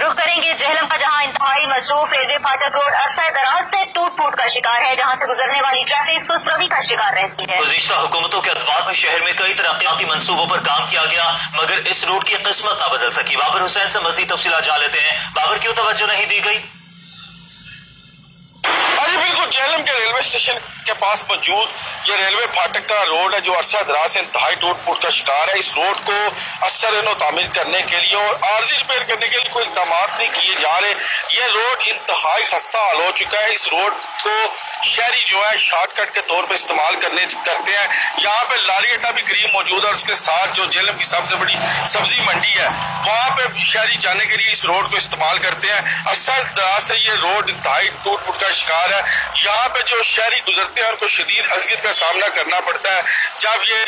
रुख करेंगे जेहलम का, जहां इंतहाई मसरूफ रेलवे फाटक रोड अरसा दराज से टूट फूट का शिकार है, जहां से गुजरने वाली ट्रैफिक सुस्ती का शिकार रहती है। गुज़िश्ता हुकूमतों के अदवार में शहर में कई तरक्याती मंसूबों पर काम किया गया, मगर इस रोड की किस्मत न बदल सकी। बाबर हुसैन से मजीद तफसीलात जान लेते हैं। बाबर, क्यों तवज्जो नहीं दी गई? बिल्कुल, जेहलम के रेलवे स्टेशन के पास मौजूद ये रेलवे फाटक का रोड है जो अरसा दराज से इंतहाई टूट फूट का शिकार है। इस रोड को असर तामीर करने के लिए और आर्जी रिपेयर करने के लिए कोई इकदाम नहीं किए जा रहे। ये रोड इंतहाई खस्ता हाल हो चुका है। इस रोड को शहरी जो है शॉर्टकट के तौर पे इस्तेमाल करते हैं। यहाँ पे लारी अड्डा भी करीब मौजूद है और उसके साथ जो जेहलम की सबसे बड़ी सब्जी मंडी है वहाँ पे शहरी जाने के लिए इस रोड को इस्तेमाल करते हैं। अरसा दराज से ये रोड इंतहाई टूट फूट का शिकार है। यहाँ पे जो शहरी गुजरते हैं उनको शदीद अज़ियत का सामना करना पड़ता है। जब ये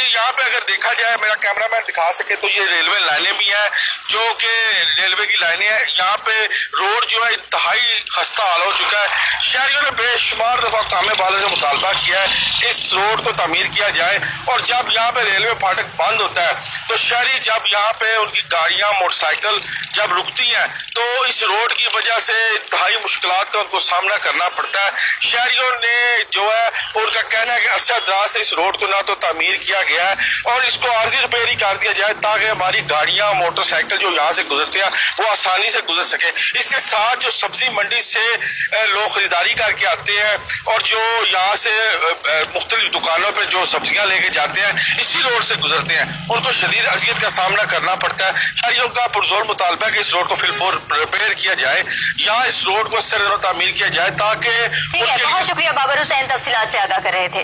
यहाँ पे अगर देखा जाए, मेरा कैमरामैन दिखा सके तो ये रेलवे लाइनें भी हैं जो कि रेलवे की लाइनें हैं। यहाँ पे रोड जो है इंतहाई खस्ता हाल हो चुका है। शहरियों ने बेशुमार दफा कामे वाले से मुतालबा किया है इस रोड को तामीर किया जाए, और जब यहाँ पे रेलवे फाटक बंद होता है तो शहरी जब यहाँ पे उनकी गाड़ियां मोटरसाइकिल जब रुकती हैं तो इस रोड की वजह से इंतहाई मुश्किलात का उनको सामना करना पड़ता है। शहरियों ने जो है उनका कहना है कि अरसा दराज से इस रोड को ना तो तामीर किया गया है और इसको आर्जी रिपेयर ही कर दिया जाए ताकि हमारी गाड़ियां मोटरसाइकिल जो यहाँ से गुजरते हैं वो आसानी से गुजर सके। इसके साथ जो सब्जी मंडी से लोग खरीदारी करके आते हैं और जो यहाँ से मुख्तलिफ दुकानों पे जो सब्जियां लेके जाते हैं इसी रोड से गुजरते हैं, उनको शदीद अज़ियत का सामना करना पड़ता है। शहरियों का पुरजोर मुतालबा है कि इस रोड को फिलफोर रिपेयर किया जाए या इस रोड को असर तामीर किया जाए ताकि। ठीक है, बहुत शुक्रिया बाबर हुसैन, तफसीलात से आगाह कर रहे थे।